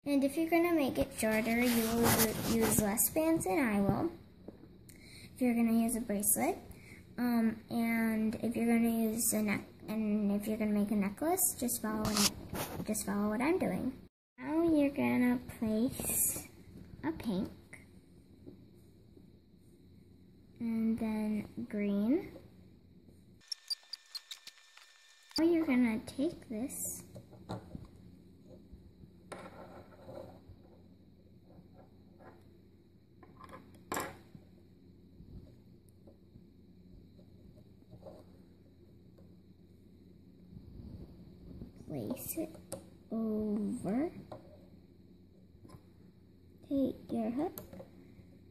And if you're going to make it shorter, you will use less bands than I will. If you're going to use a bracelet. And if you're going to use a neck, and if you're going to make a necklace, just follow what I'm doing. Now you're going to place a pink. And then green. Now you're going to take this place it over, take your hook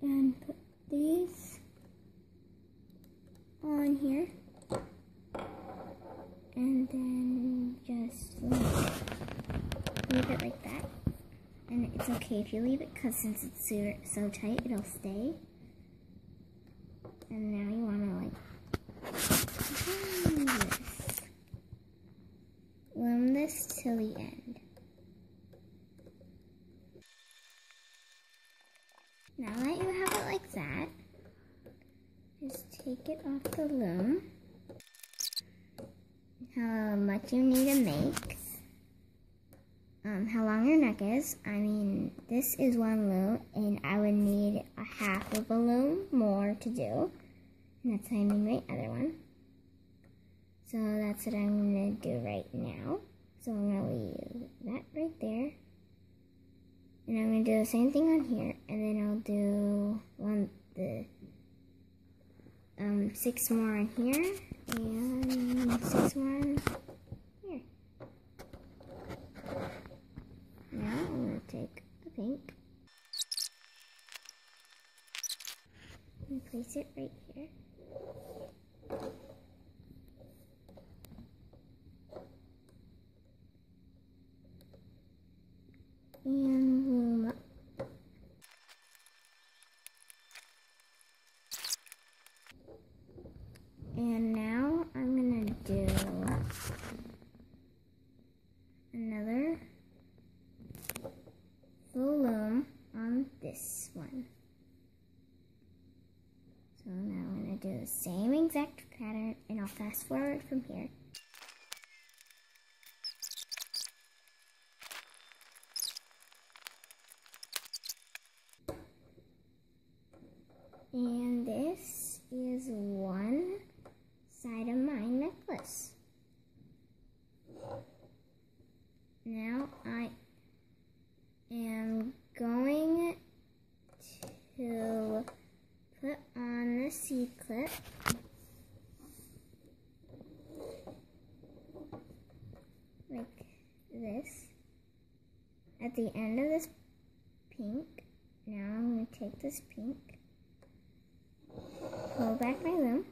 and put these on here, and then just leave it like that. And it's okay if you leave it, because since it's so tight, it'll stay. And now you want to loom this till the end. Now that you have it like that, just take it off the loom. How much you need to make. How long your neck is. I mean, this is one loom, and I would need a half of a loom more to do. And that's how I made my other one. So that's what I'm going to do right now. So I'm going to leave that right there. And I'm going to do the same thing on here. And then I'll do 6 more on here. And 6 more on here. Now I'm going to take a pink. And place it right here. And loom up. And now I'm going to do another full loom on this one. So now I'm going to do the same exact pattern, and I'll fast forward from here. And this is one side of my necklace. Now I am going to put on the C-clip. Like this. At the end of this pink. Now I'm going to take this pink. Pull back my loom.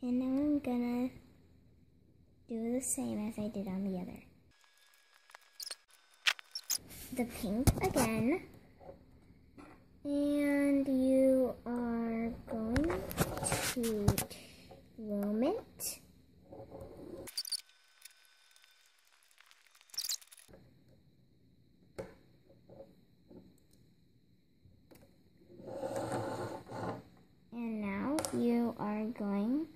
And now I'm gonna do the same as I did on the other. The pink again. And you are going to loom it. And now you are going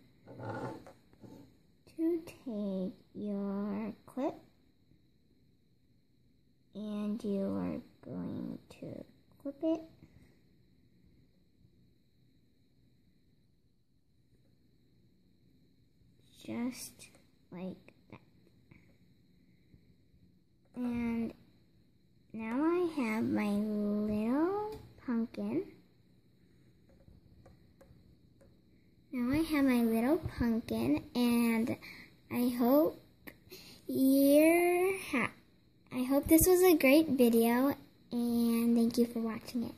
to take your clip and you are going to clip it. Just like that. And now I have my little pumpkin. Now I have my little pumpkin, and I hope this was a great video, and thank you for watching it.